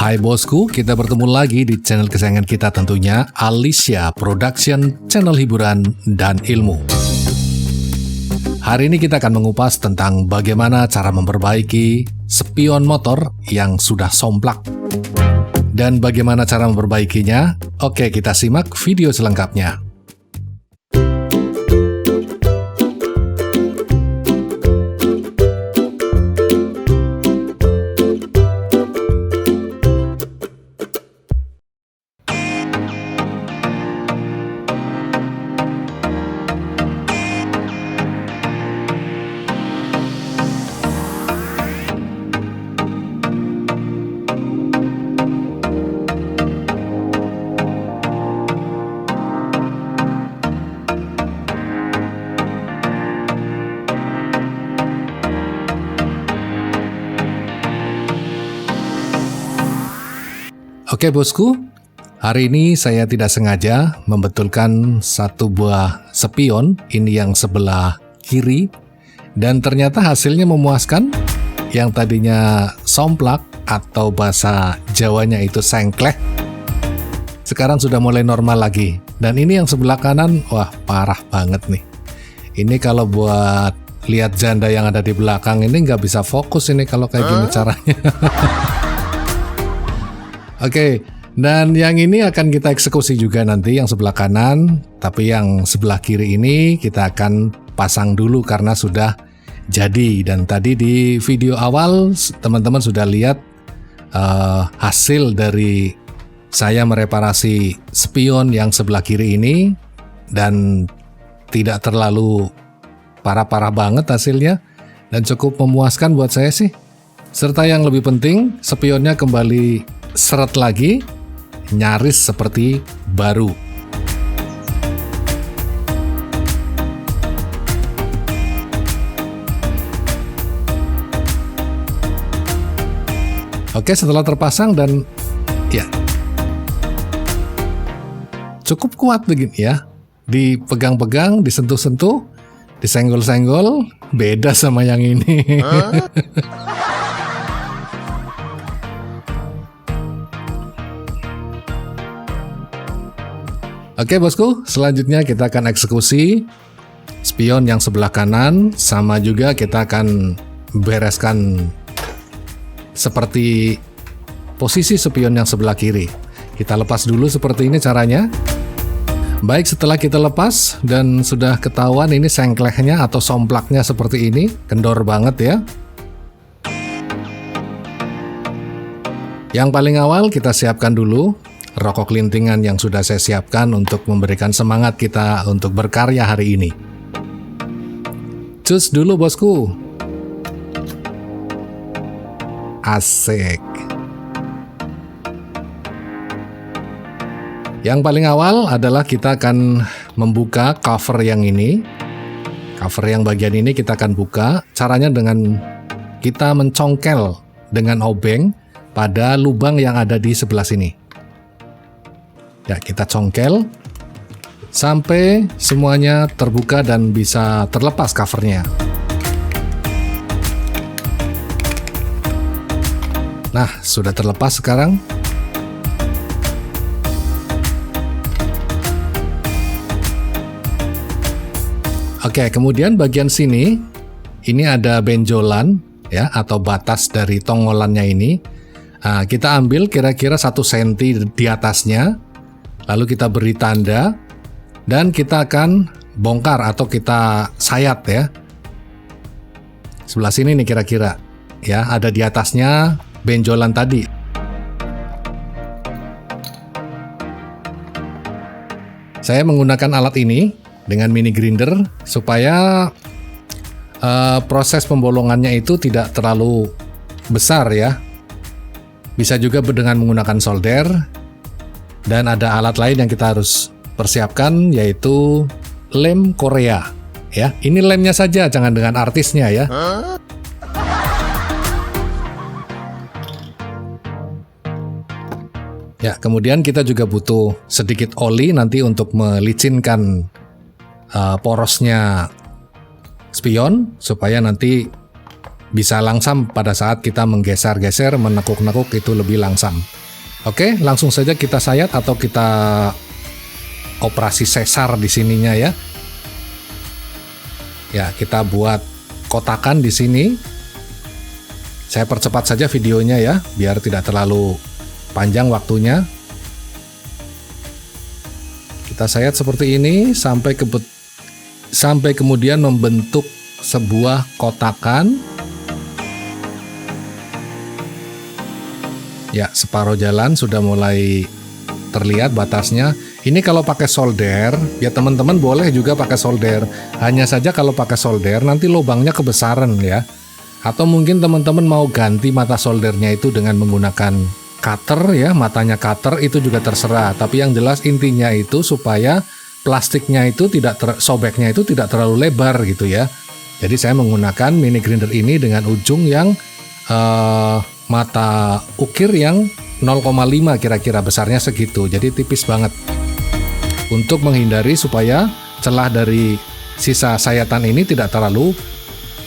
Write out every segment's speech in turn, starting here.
Hai bosku, kita bertemu lagi di channel kesayangan kita tentunya, Alicia Production, channel hiburan dan ilmu. Hari ini kita akan mengupas tentang bagaimana cara memperbaiki spion motor yang sudah somplak. Dan bagaimana cara memperbaikinya? Oke, kita simak video selengkapnya. Oke bosku, hari ini saya tidak sengaja membetulkan satu buah spion, ini yang sebelah kiri, dan ternyata hasilnya memuaskan. Yang tadinya somplak atau bahasa Jawanya itu sengkleh, sekarang sudah mulai normal lagi. Dan ini yang sebelah kanan, wah parah banget nih. Ini kalau buat lihat janda yang ada di belakang ini nggak bisa fokus ini kalau kayak gini caranya. Oke, dan yang ini akan kita eksekusi juga nanti yang sebelah kanan, tapi yang sebelah kiri ini kita akan pasang dulu karena sudah jadi. Dan tadi di video awal teman-teman sudah lihat hasil dari saya mereparasi spion yang sebelah kiri ini, dan tidak terlalu parah-parah banget hasilnya dan cukup memuaskan buat saya sih. Serta yang lebih penting, spionnya kembali seret lagi, nyaris seperti baru. Oke, setelah terpasang dan ya cukup kuat begini ya, dipegang-pegang, disentuh-sentuh, disenggol-senggol, beda sama yang ini. Oke bosku, selanjutnya kita akan eksekusi spion yang sebelah kanan, sama juga kita akan bereskan seperti posisi spion yang sebelah kiri. Kita lepas dulu seperti ini caranya. Baik, setelah kita lepas dan sudah ketahuan ini sengklehnya atau somplaknya seperti ini, kendor banget ya. Yang paling awal kita siapkan dulu rokok lintingan yang sudah saya siapkan untuk memberikan semangat kita untuk berkarya hari ini. Cus dulu bosku. Asik. Yang paling awal adalah kita akan membuka cover yang ini. Cover yang bagian ini kita akan buka. Caranya dengan kita mencongkel dengan obeng pada lubang yang ada di sebelah sini. Ya, kita congkel sampai semuanya terbuka dan bisa terlepas covernya. Nah, sudah terlepas sekarang. Oke, kemudian bagian sini, ini ada benjolan ya, atau batas dari tongolannya ini. Nah, kita ambil kira-kira 1 cm di atasnya. Lalu kita beri tanda dan kita akan bongkar atau kita sayat ya. Sebelah sini nih kira-kira ya, ada di atasnya benjolan tadi. Saya menggunakan alat ini dengan mini grinder supaya proses pembolongannya itu tidak terlalu besar ya. Bisa juga dengan menggunakan solder. Dan ada alat lain yang kita harus persiapkan, yaitu lem Korea. Ya, ini lemnya saja, jangan dengan artisnya ya. Ya, kemudian kita juga butuh sedikit oli nanti untuk melicinkan porosnya spion supaya nanti bisa langsam pada saat kita menggeser-geser, menekuk-nekuk itu lebih langsam. Oke, langsung saja kita sayat atau kita operasi sesar di sininya ya. Ya, kita buat kotakan di sini. Saya percepat saja videonya ya, biar tidak terlalu panjang waktunya. Kita sayat seperti ini sampai kemudian membentuk sebuah kotakan. Ya, separuh jalan sudah mulai terlihat batasnya. Ini kalau pakai solder, ya teman-teman boleh juga pakai solder. Hanya saja kalau pakai solder nanti lubangnya kebesaran ya. Atau mungkin teman-teman mau ganti mata soldernya itu dengan menggunakan cutter ya, matanya cutter itu juga terserah. Tapi yang jelas intinya itu supaya plastiknya itu sobeknya itu tidak terlalu lebar gitu ya. Jadi saya menggunakan mini grinder ini dengan ujung yang mata ukir yang 0,5 kira-kira, besarnya segitu, jadi tipis banget untuk menghindari supaya celah dari sisa sayatan ini tidak terlalu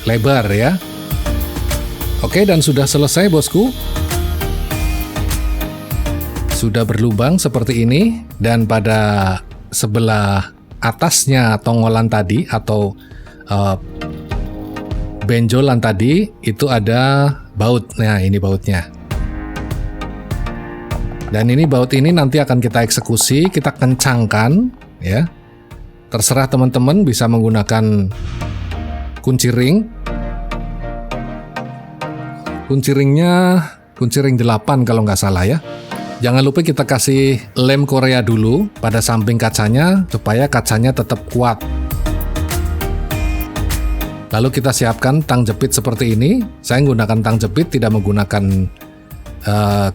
lebar ya. Oke, dan sudah selesai bosku, sudah berlubang seperti ini, dan pada sebelah atasnya tongolan tadi atau benjolan tadi itu ada baut. Nah, ini bautnya. Dan ini baut ini nanti akan kita eksekusi, kita kencangkan ya. Terserah teman-teman bisa menggunakan kunci ring. Kunci ringnya kunci ring 8 kalau nggak salah ya. Jangan lupa kita kasih lem Korea dulu pada samping kacanya supaya kacanya tetap kuat. Lalu kita siapkan tang jepit seperti ini. Saya menggunakan tang jepit, tidak menggunakan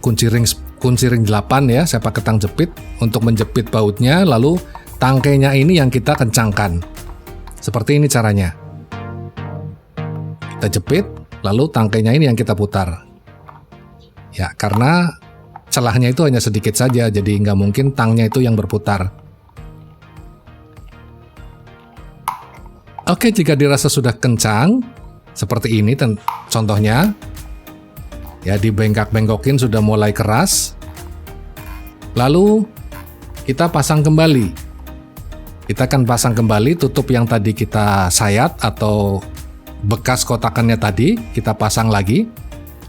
kunci ring 8 ya. Saya pakai tang jepit untuk menjepit bautnya. Lalu tangkainya ini yang kita kencangkan. Seperti ini caranya. Kita jepit, lalu tangkainya ini yang kita putar. Ya, karena celahnya itu hanya sedikit saja, jadi nggak mungkin tangnya itu yang berputar. Oke, jika dirasa sudah kencang, seperti ini contohnya, ya dibengkak-bengkokin sudah mulai keras, lalu kita pasang kembali. Kita akan pasang kembali tutup yang tadi kita sayat atau bekas kotakannya tadi, kita pasang lagi.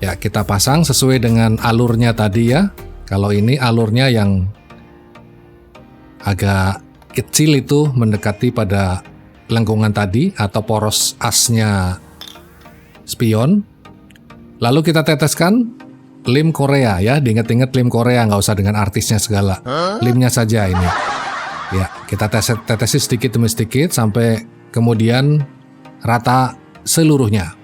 Ya, kita pasang sesuai dengan alurnya tadi ya. Kalau ini alurnya yang agak kecil itu mendekati pada lengkungan tadi atau poros asnya spion. Lalu kita teteskan lem Korea ya, diingat-ingat lem Korea, nggak usah dengan artisnya segala. Lemnya saja ini. Ya, kita tetesi sedikit demi sedikit sampai kemudian rata seluruhnya.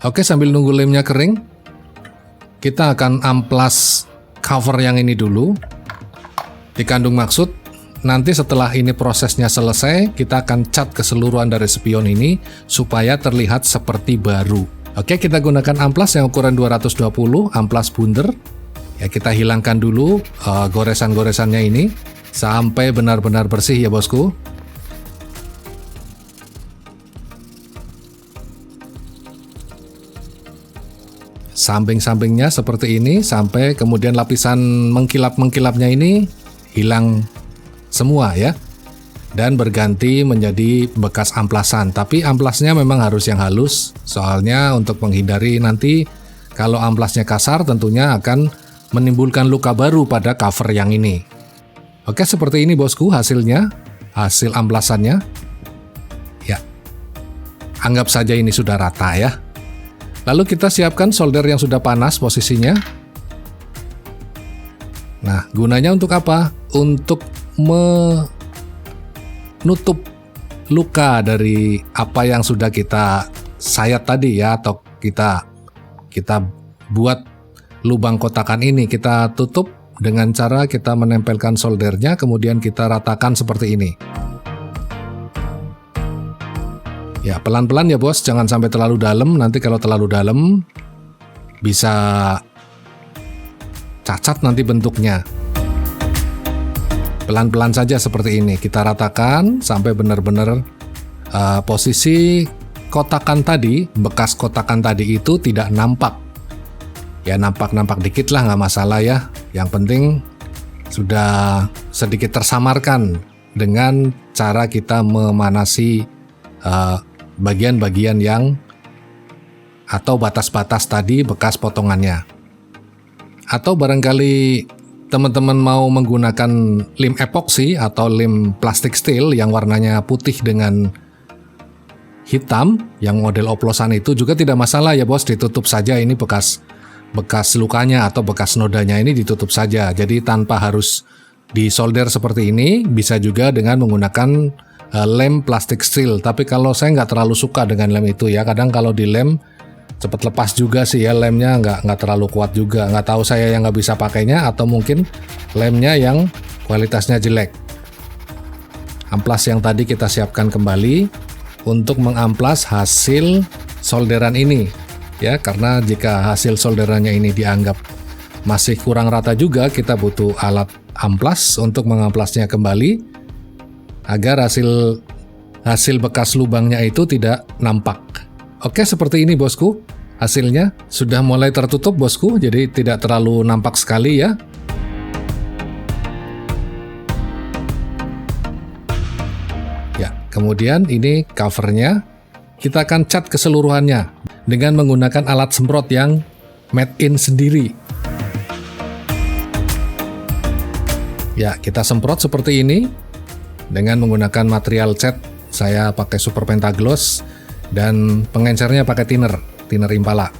Oke, sambil nunggu lemnya kering, kita akan amplas cover yang ini dulu. Dikandung maksud, nanti setelah ini prosesnya selesai, kita akan cat keseluruhan dari spion ini supaya terlihat seperti baru. Oke, kita gunakan amplas yang ukuran 220, amplas bundar. Ya, kita hilangkan dulu goresan-goresannya ini sampai benar-benar bersih ya bosku. Samping-sampingnya seperti ini sampai kemudian lapisan mengkilap-mengkilapnya ini hilang semua ya, dan berganti menjadi bekas amplasan. Tapi amplasnya memang harus yang halus, soalnya untuk menghindari nanti kalau amplasnya kasar tentunya akan menimbulkan luka baru pada cover yang ini. Oke, seperti ini bosku hasilnya, hasil amplasannya. Ya, anggap saja ini sudah rata ya. Lalu kita siapkan solder yang sudah panas posisinya. Nah, gunanya untuk apa? Untuk menutup luka dari apa yang sudah kita sayat tadi ya, atau kita buat lubang kotakan ini. Kita tutup dengan cara kita menempelkan soldernya, kemudian kita ratakan seperti ini. Ya, pelan-pelan ya bos, jangan sampai terlalu dalam. Nanti kalau terlalu dalam bisa cacat nanti bentuknya. Pelan-pelan saja seperti ini. Kita ratakan sampai benar-benar posisi kotakan tadi, bekas kotakan tadi itu tidak nampak. Ya nampak-nampak dikit lah, nggak masalah ya. Yang penting sudah sedikit tersamarkan dengan cara kita memanasi bagian-bagian yang atau batas-batas tadi bekas potongannya. Atau barangkali teman-teman mau menggunakan lem epoksi atau lem plastik steel yang warnanya putih dengan hitam, yang model oplosan itu juga tidak masalah ya bos, ditutup saja ini bekas lukanya atau bekas nodanya ini ditutup saja. Jadi tanpa harus disolder seperti ini, bisa juga dengan menggunakan lem plastik steel. Tapi kalau saya nggak terlalu suka dengan lem itu ya, kadang kalau di lem cepat lepas juga sih ya, lemnya nggak terlalu kuat juga. Nggak tahu saya yang nggak bisa pakainya atau mungkin lemnya yang kualitasnya jelek. Amplas yang tadi kita siapkan kembali untuk mengamplas hasil solderan ini ya, karena jika hasil solderannya ini dianggap masih kurang rata juga, kita butuh alat amplas untuk mengamplasnya kembali agar hasil bekas lubangnya itu tidak nampak. Oke, seperti ini bosku. Hasilnya sudah mulai tertutup bosku, jadi tidak terlalu nampak sekali ya. Ya, kemudian ini covernya. Kita akan cat keseluruhannya dengan menggunakan alat semprot yang made in sendiri. Ya, kita semprot seperti ini dengan menggunakan material cat. Saya pakai Super Pentagloss dan pengencernya pakai thinner Impala.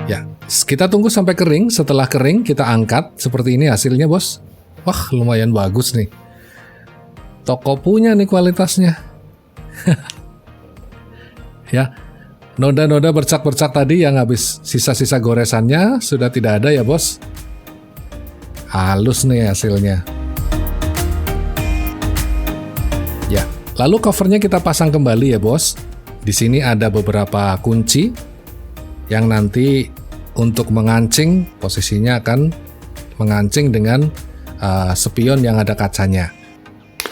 Ya, kita tunggu sampai kering. Setelah kering kita angkat seperti ini hasilnya bos. Wah, lumayan bagus nih. Toko punya nih kualitasnya. Ya, noda-noda bercak-bercak tadi yang habis sisa-sisa goresannya sudah tidak ada ya bos. Halus nih hasilnya. Ya, lalu covernya kita pasang kembali ya bos. Di sini ada beberapa kunci yang nanti untuk mengancing, posisinya akan mengancing dengan spion yang ada kacanya.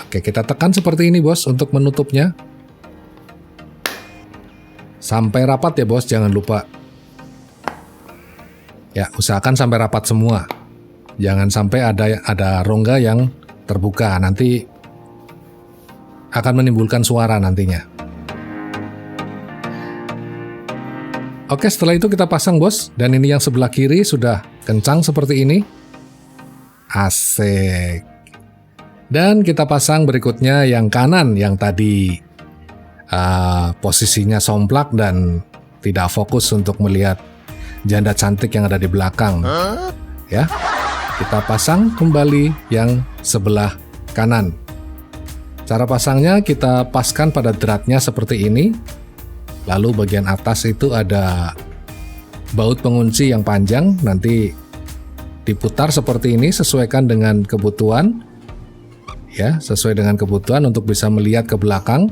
Oke, kita tekan seperti ini bos untuk menutupnya. Sampai rapat ya bos, jangan lupa. Ya, usahakan sampai rapat semua. Jangan sampai ada rongga yang terbuka, nanti akan menimbulkan suara nantinya. Oke, setelah itu kita pasang bos, dan ini yang sebelah kiri sudah kencang seperti ini. Asik. Dan kita pasang berikutnya yang kanan, yang tadi posisinya somplak dan tidak fokus untuk melihat janda cantik yang ada di belakang. Ya, kita pasang kembali yang sebelah kanan. Cara pasangnya kita paskan pada dratnya seperti ini. Lalu bagian atas itu ada baut pengunci yang panjang, nanti diputar seperti ini, sesuaikan dengan kebutuhan. Ya, sesuai dengan kebutuhan untuk bisa melihat ke belakang.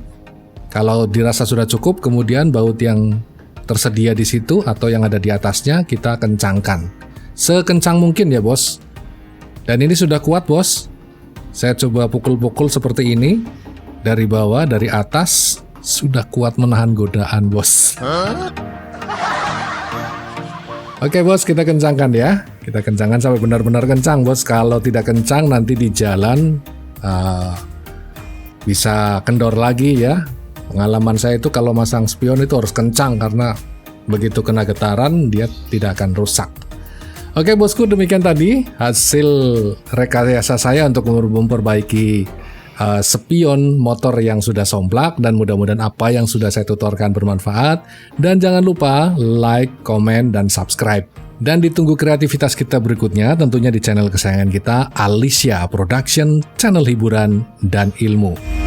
Kalau dirasa sudah cukup, kemudian baut yang tersedia di situ atau yang ada di atasnya kita kencangkan. Sekencang mungkin ya bos. Dan ini sudah kuat bos. Saya coba pukul-pukul seperti ini. Dari bawah, dari atas, sudah kuat menahan godaan bos. Oke bos, kita kencangkan ya. Kita kencangkan sampai benar-benar kencang bos. Kalau tidak kencang nanti di jalan bisa kendor lagi ya. Pengalaman saya itu kalau masang spion itu harus kencang karena begitu kena getaran dia tidak akan rusak. Oke bosku, demikian tadi hasil rekayasa saya untuk memperbaiki spion motor yang sudah somplak, dan mudah-mudahan apa yang sudah saya tutorkan bermanfaat. Dan jangan lupa like, komen, dan subscribe. Dan ditunggu kreativitas kita berikutnya tentunya di channel kesayangan kita, Alicia Production, channel hiburan dan ilmu.